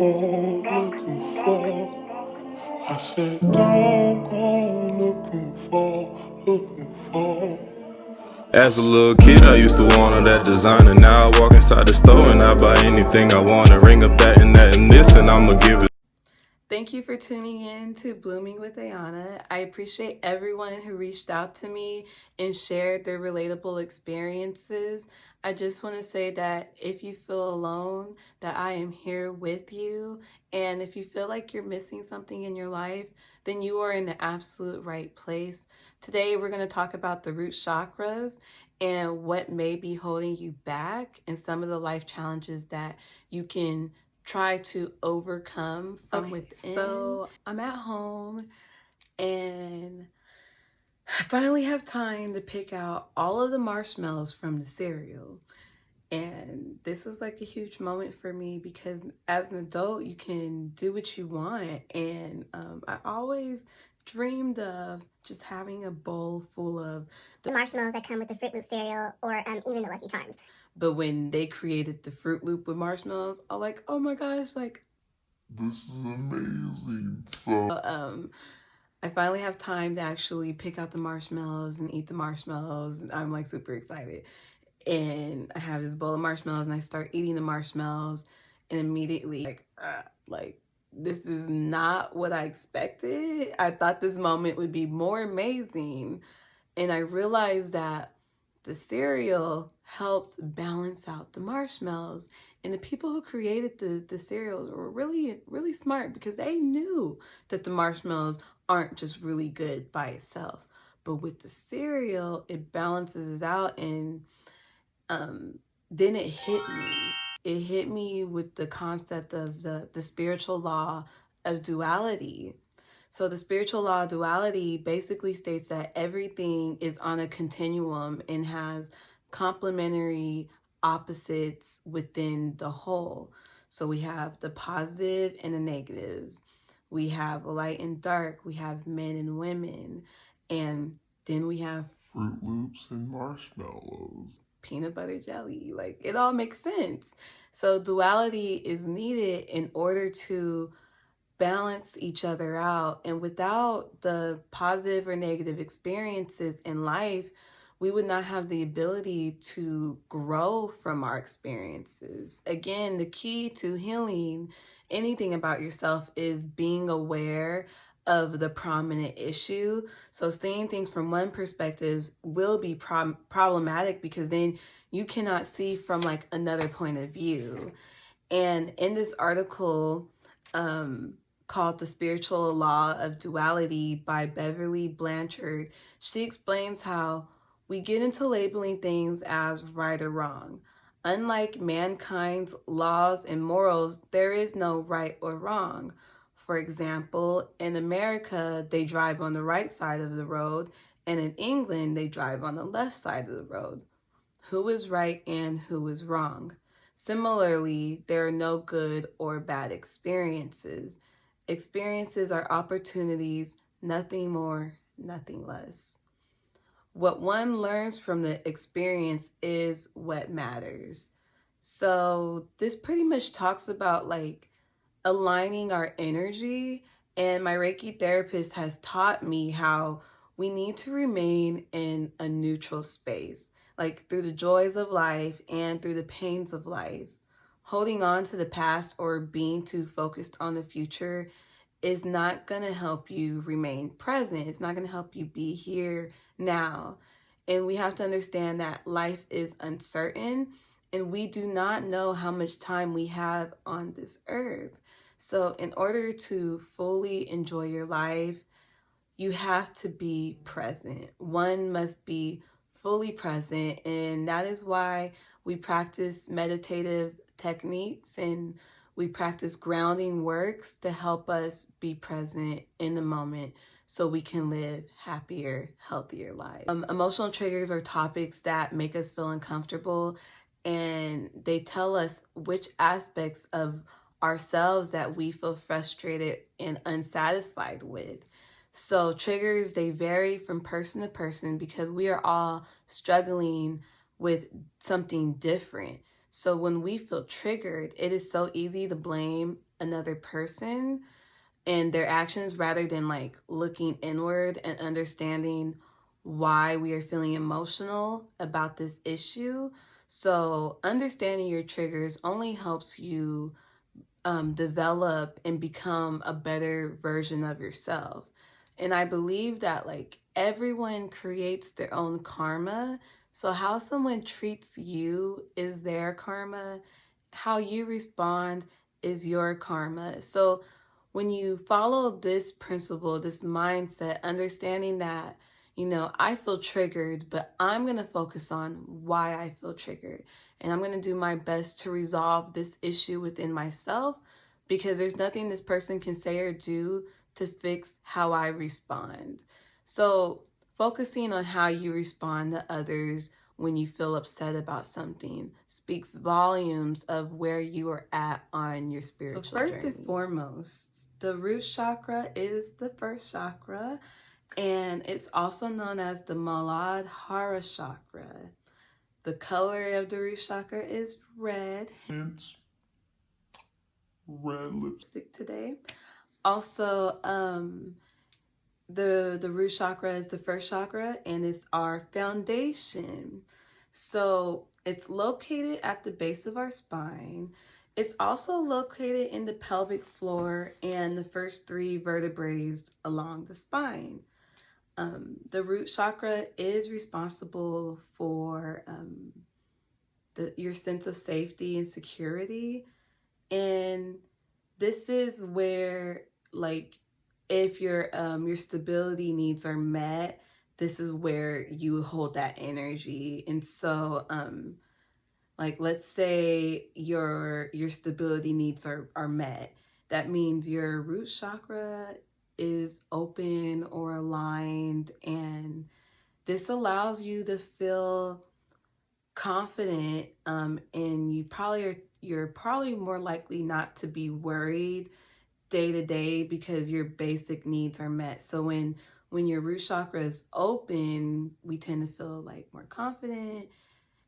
for. I said, don't go looking for. As a little kid, I used to want all that designer. Now I walk inside the store and I buy anything I want. And ring up that and that and this, and I'ma give it. Thank you for tuning in to Blooming with Iyanna. I appreciate everyone who reached out to me and shared their relatable experiences. I just want to say that if you feel alone, that I am here with you. And if you feel like you're missing something in your life, then you are in the absolute right place. Today, we're going to talk about the root chakras and what may be holding you back and some of the life challenges that you can try to overcome from within. So I'm at home and I finally have time to pick out all of the marshmallows from the cereal. And this is like a huge moment for me because as an adult, you can do what you want. And I always dreamed of just having a bowl full of the marshmallows that come with the Fruit Loop cereal or even the Lucky Charms. But when they created the Fruit Loop with marshmallows, I'm like, oh my gosh, like, This is amazing. So, I finally have time to actually pick out the marshmallows and eat the marshmallows. And I'm like super excited. And I have this bowl of marshmallows and I start eating the marshmallows and immediately like this is not what I expected. I thought this moment would be more amazing. And I realized that the cereal helped balance out the marshmallows. And the people who created the cereals were really, really smart because they knew that the marshmallows aren't just really good by itself. But with the cereal, it balances it out. And then it hit me. It hit me with the concept of the spiritual law of duality. So the spiritual law of duality basically states that everything is on a continuum and has complementary opposites within the whole. So we have the positive and the negatives. We have light and dark. We have men and women. And then we have Fruit Loops and marshmallows. Peanut butter jelly. Like, it all makes sense. So duality is needed in order to balance each other out. And without the positive or negative experiences in life, we would not have the ability to grow from our experiences. Again, the key to healing anything about yourself is being aware of the prominent issue. So seeing things from one perspective will be problematic because then you cannot see from like another point of view. And in this article, called The Spiritual Law of Duality by Beverly Blanchard, she explains how we get into labeling things as right or wrong. Unlike mankind's laws and morals, there is no right or wrong. For example, in America, they drive on the right side of the road, and in England, they drive on the left side of the road. Who is right and who is wrong? Similarly, there are no good or bad experiences. Experiences are opportunities, nothing more, nothing less. What one learns from the experience is what matters. So this pretty much talks about like aligning our energy. And my Reiki therapist has taught me how we need to remain in a neutral space, like through the joys of life and through the pains of life. Holding on to the past or being too focused on the future is not going to help you remain present. It's not going to help you be here now. And we have to understand that life is uncertain and we do not know how much time we have on this earth. So in order to fully enjoy your life, you have to be present. One must be fully present. And that is why we practice meditative techniques and we practice grounding works to help us be present in the moment so we can live happier, healthier lives. Emotional triggers are topics that make us feel uncomfortable, and they tell us which aspects of ourselves that we feel frustrated and unsatisfied with. So triggers, they vary from person to person because we are all struggling with something different. So when we feel triggered, it is so easy to blame another person and their actions, rather than like looking inward and understanding why we are feeling emotional about this issue. So understanding your triggers only helps you develop and become a better version of yourself. And I believe that like everyone creates their own karma. So how someone treats you is their karma. How you respond is your karma. So when you follow this principle, this mindset, understanding that, you know, I feel triggered, but I'm going to focus on why I feel triggered. And I'm going to do my best to resolve this issue within myself, because there's nothing this person can say or do to fix how I respond. So focusing on how you respond to others when you feel upset about something speaks volumes of where you are at on your spiritual journey. So first and foremost, the root chakra is the first chakra, and it's also known as the Muladhara chakra. The color of the root chakra is red. Hence, red lipstick today. Also, the root chakra is the first chakra, and it's our foundation. So it's located at the base of our spine. It's also located in the pelvic floor and the first 3 vertebrae along the spine. The root chakra is responsible for your sense of safety and security. And this is where, like, if your stability needs are met, this is where you hold that energy. And so like, let's say your stability needs are met. That means your root chakra is open or aligned, and this allows you to feel confident, and you're probably more likely not to be worried day to day because your basic needs are met. So when your root chakra is open, we tend to feel like more confident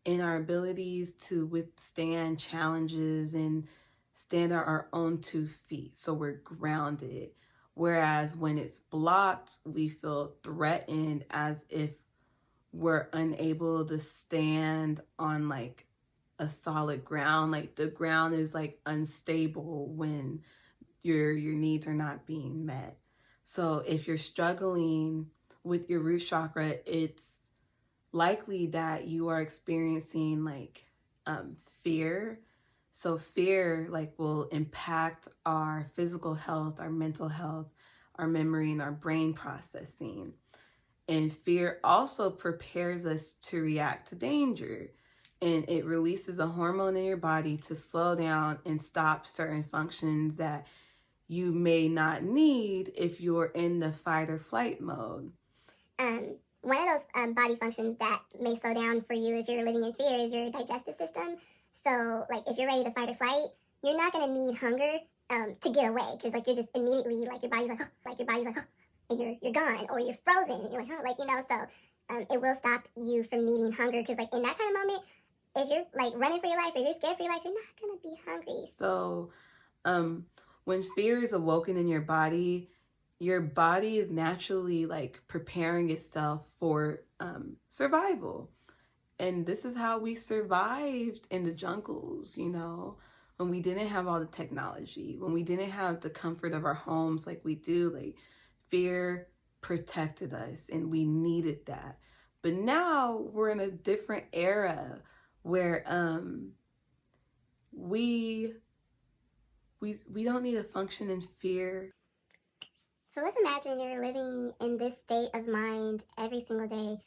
in our abilities to withstand challenges and stand on our own 2 feet. So we're grounded. Whereas when it's blocked, we feel threatened, as if we're unable to stand on like a solid ground. Like the ground is like unstable when your needs are not being met. So if you're struggling with your root chakra, it's likely that you are experiencing like fear. So fear like will impact our physical health, our mental health, our memory, and our brain processing. And fear also prepares us to react to danger, and it releases a hormone in your body to slow down and stop certain functions that you may not need if you're in the fight or flight mode. One of those body functions that may slow down for you if you're living in fear is your digestive system. So, like, if you're ready to fight or flight, you're not gonna need hunger to get away, because like you're just immediately like your body's like, oh, and you're gone, or you're frozen, and you're like, oh, like, you know. So it will stop you from needing hunger, because like in that kind of moment, if you're like running for your life or you're scared for your life, you're not gonna be hungry. So when fear is awoken in your body is naturally like preparing itself for survival. And this is how we survived in the jungles, you know, when we didn't have all the technology, when we didn't have the comfort of our homes like we do. Like, fear protected us, and we needed that. But now we're in a different era where we don't need to function in fear. So let's imagine you're living in this state of mind every single day.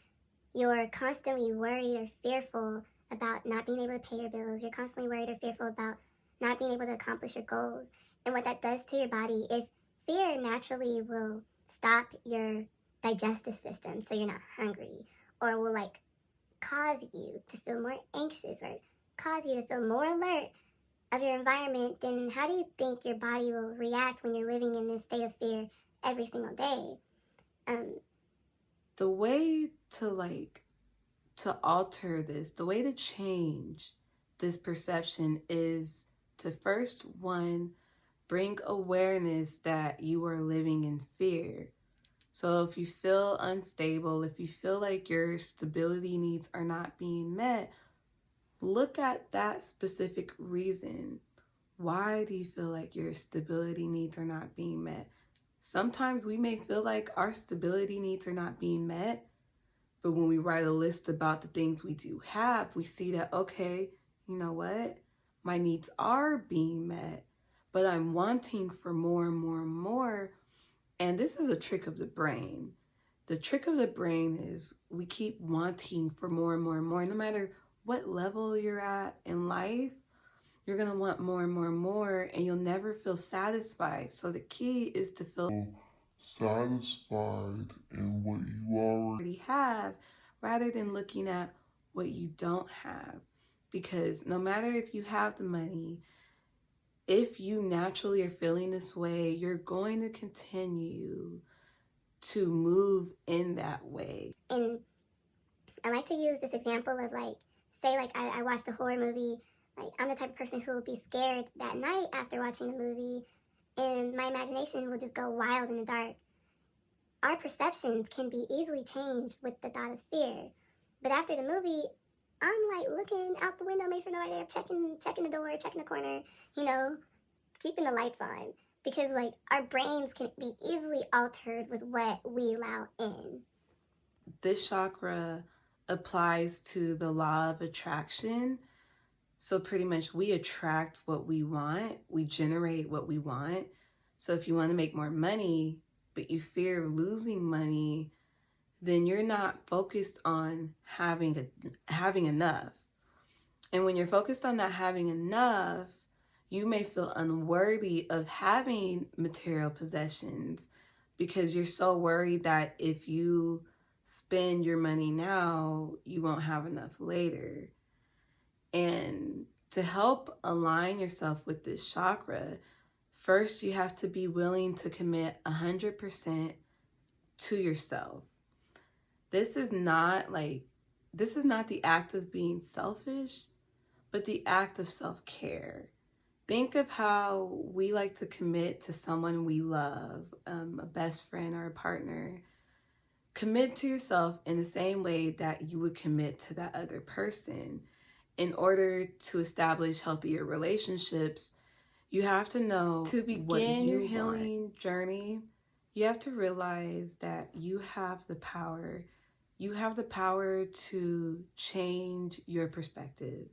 You're constantly worried or fearful about not being able to pay your bills. You're constantly worried or fearful about not being able to accomplish your goals. And what that does to your body, if fear naturally will stop your digestive system so you're not hungry, or will like cause you to feel more anxious, or cause you to feel more alert of your environment, then how do you think your body will react when you're living in this state of fear every single day? The way to alter this, the way to change this perception is to first, one, bring awareness that you are living in fear. So if you feel unstable, if you feel like your stability needs are not being met, look at that specific reason. Why do you feel like your stability needs are not being met? Sometimes we may feel like our stability needs are not being met, but when we write a list about the things we do have, we see that, okay, you know what? My needs are being met, but I'm wanting for more and more and more. And this is a trick of the brain. The trick of the brain is we keep wanting for more and more and more. No matter what level you're at in life, you're going to want more and more and more, and you'll never feel satisfied. So the key is to feel satisfied in what you already have rather than looking at what you don't have. Because no matter if you have the money, if you naturally are feeling this way, you're going to continue to move in that way. And I like to use this example of like, say like I watched a horror movie. Like, I'm the type of person who will be scared that night after watching the movie, and my imagination will just go wild in the dark. Our perceptions can be easily changed with the thought of fear. But after the movie, I'm like looking out the window, make sure nobody there, checking the door, checking the corner, you know, keeping the lights on. Because like our brains can be easily altered with what we allow in. This chakra applies to the law of attraction. So pretty much we attract what we want, we generate what we want. So if you want to make more money, but you fear losing money, then you're not focused on having enough. And when you're focused on not having enough, you may feel unworthy of having material possessions because you're so worried that if you spend your money now, you won't have enough later. And to help align yourself with this chakra, first you have to be willing to commit 100% to yourself. This is not the act of being selfish, but the act of self-care. Think of how we like to commit to someone we love, a best friend or a partner. Commit to yourself in the same way that you would commit to that other person. In order to establish healthier relationships, you have to know to begin your healing journey, you have to realize that you have the power. You have the power to change your perspective,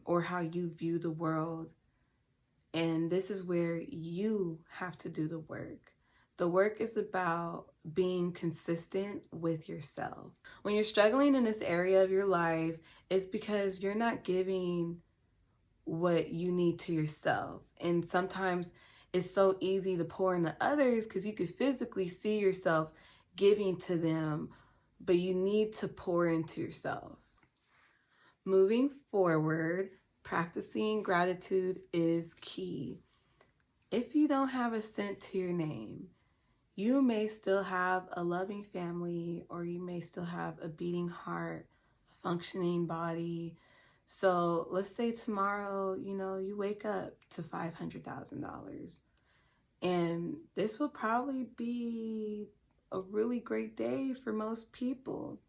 or how you view the world. And this is where you have to do the work. The work is about being consistent with yourself. When you're struggling in this area of your life, it's because you're not giving what you need to yourself. And sometimes it's so easy to pour into others because you could physically see yourself giving to them, but you need to pour into yourself. Moving forward, practicing gratitude is key. If you don't have a cent to your name, you may still have a loving family, or you may still have a beating heart, a functioning body. So let's say tomorrow, you wake up to $500,000. And this will probably be a really great day for most people.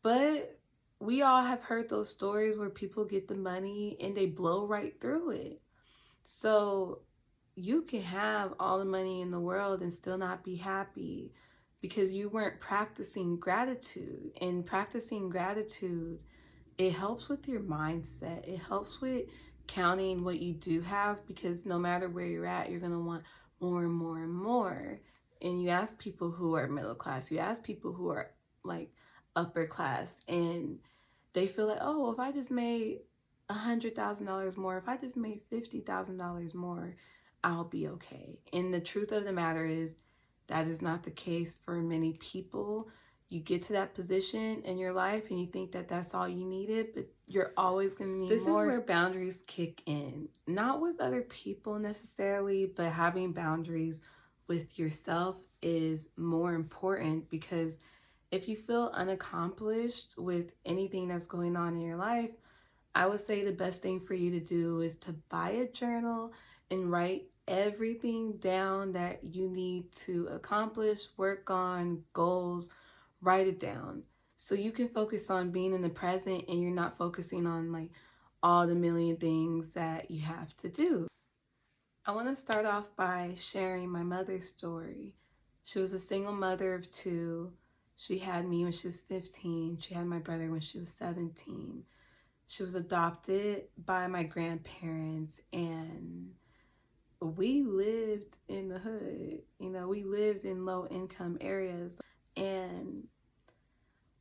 But we all have heard those stories where people get the money and they blow right through it. So you can have all the money in the world and still not be happy because you weren't practicing gratitude. And practicing gratitude, it helps with your mindset. It helps with counting what you do have, because no matter where you're at, you're going to want more and more and more. And you ask people who are middle class, you ask people who are like upper class, and they feel like, oh, if I just made $100,000 more, if I just made $50,000 more, I'll be okay. And the truth of the matter is that is not the case for many people. You get to that position in your life and you think that that's all you needed, but you're always going to need more. This is where boundaries kick in. Not with other people necessarily, but having boundaries with yourself is more important, because if you feel unaccomplished with anything that's going on in your life, I would say the best thing for you to do is to buy a journal and write everything down that you need to accomplish, work on, goals. Write it down so you can focus on being in the present and you're not focusing on like all the million things that you have to do. I want to start off by sharing my mother's story. She was a single mother of 2. She had me when she was 15. She had my brother when she was 17. She was adopted by my grandparents, and we lived in the hood. You know, we lived in low income areas. And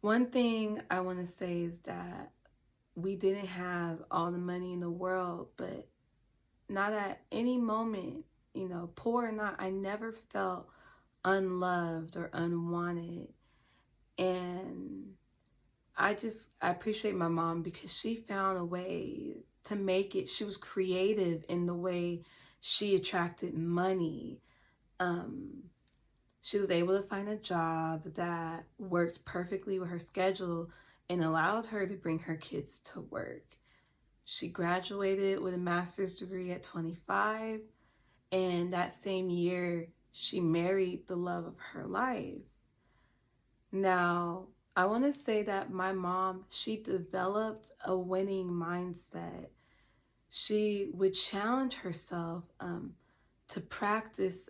one thing I want to say is that we didn't have all the money in the world, but not at any moment, you know, poor or not, I never felt unloved or unwanted. And I appreciate my mom because she found a way to make it. She was creative in the way she attracted money. She was able to find a job that worked perfectly with her schedule and allowed her to bring her kids to work. She graduated with a master's degree at 25, and that same year, she married the love of her life. Now, I want to say that my mom, she developed a winning mindset. She would challenge herself to practice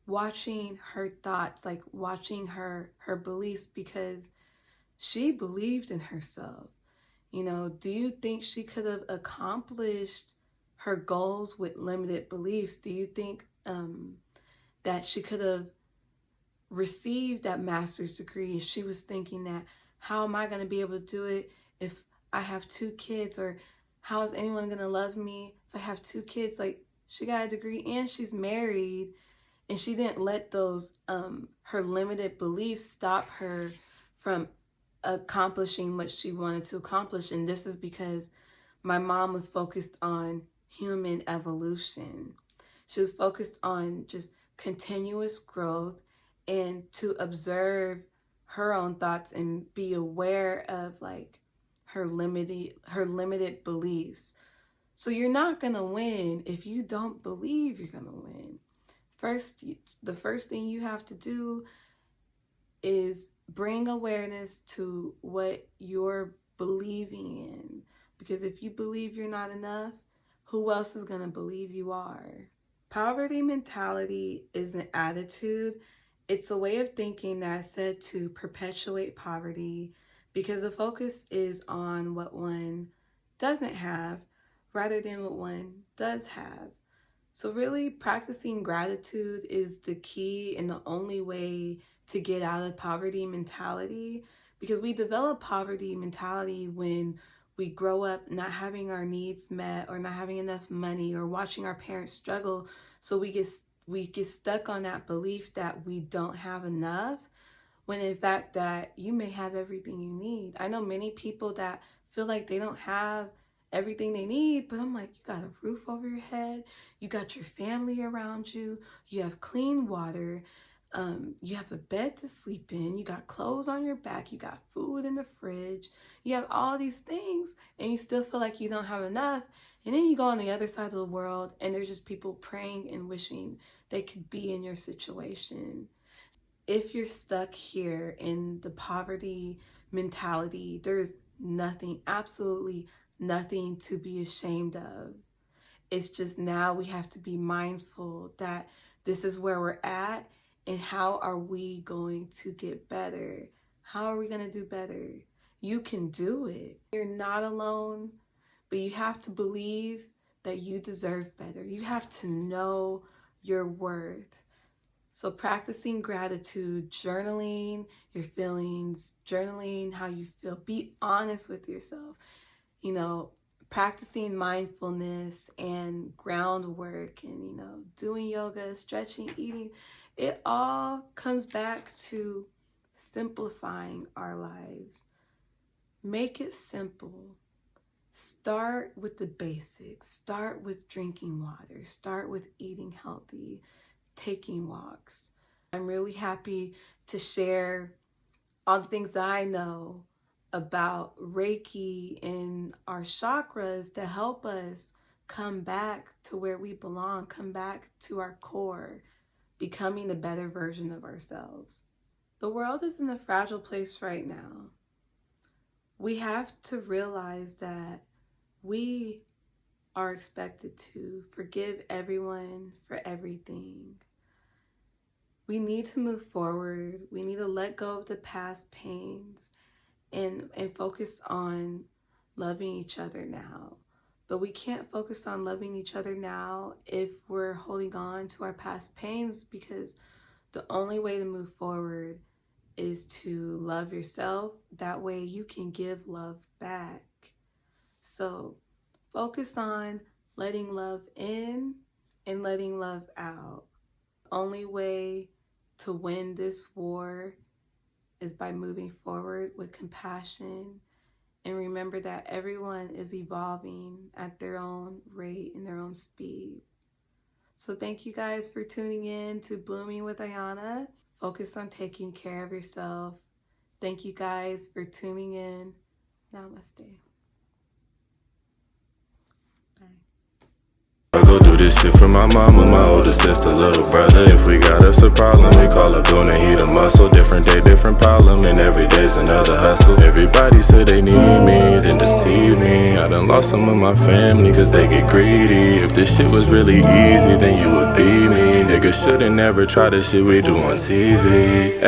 watching her thoughts, like watching her beliefs, because she believed in herself. You know, do you think she could have accomplished her goals with limited beliefs? Do you think that she could have received that master's degree if she was thinking that, how am I going to be able to do it if I have 2 kids? Or how is anyone going to love me if I have 2 kids? Like, she got a degree and she's married, and she didn't let those her limited beliefs stop her from accomplishing what she wanted to accomplish. And this is because my mom was focused on human evolution. She was focused on just continuous growth and to observe her own thoughts and be aware of like her limited beliefs. So you're not going to win if you don't believe you're going to win. The first thing you have to do is bring awareness to what you're believing in. Because if you believe you're not enough, who else is going to believe you are? Poverty mentality is an attitude. It's a way of thinking that's said to perpetuate poverty because the focus is on what one doesn't have rather than what one does have. So really practicing gratitude is the key and the only way to get out of poverty mentality, because we develop poverty mentality when we grow up not having our needs met or not having enough money or watching our parents struggle. So we get stuck on that belief that we don't have enough, when in fact that you may have everything you need. I know many people that feel like they don't have everything they need, but I'm like, you got a roof over your head, you got your family around you, you have clean water, you have a bed to sleep in, you got clothes on your back, you got food in the fridge, you have all these things, and you still feel like you don't have enough. And then you go on the other side of the world and there's just people praying and wishing they could be in your situation. If you're stuck here in the poverty mentality, there's nothing, absolutely nothing to be ashamed of. It's just now we have to be mindful that this is where we're at, and how are we going to get better? How are we going to do better? You can do it. You're not alone, but you have to believe that you deserve better. You have to know your worth. So practicing gratitude, journaling your feelings, journaling how you feel, be honest with yourself, you know, practicing mindfulness and groundwork and, you know, doing yoga, stretching, eating, it all comes back to simplifying our lives. Make it simple. Start with the basics. Start with drinking water. Start with eating healthy, taking walks. I'm really happy to share all the things that I know about Reiki and our chakras to help us come back to where we belong, come back to our core, becoming the better version of ourselves. The world is in a fragile place right now. We have to realize that we are expected to forgive everyone for everything. We need to move forward. We need to let go of the past pains and focus on loving each other now. But we can't focus on loving each other now if we're holding on to our past pains, because the only way to move forward is to love yourself. That way you can give love back. So focus on letting love in and letting love out. The only way to win this war is by moving forward with compassion. And remember that everyone is evolving at their own rate and their own speed. So thank you guys for tuning in to Blooming with Iyanna. Focus on taking care of yourself. Thank you guys for tuning in. Namaste. I go do this shit for my mama, my older sister, little brother. If we got us a problem, we call up doing a heat a muscle. Different day, different problem, and every day's another hustle. Everybody said they need me, then deceive me. I done lost some of my family cause they get greedy. If this shit was really easy, then you would be me. Niggas should've never tried the shit we do on TV.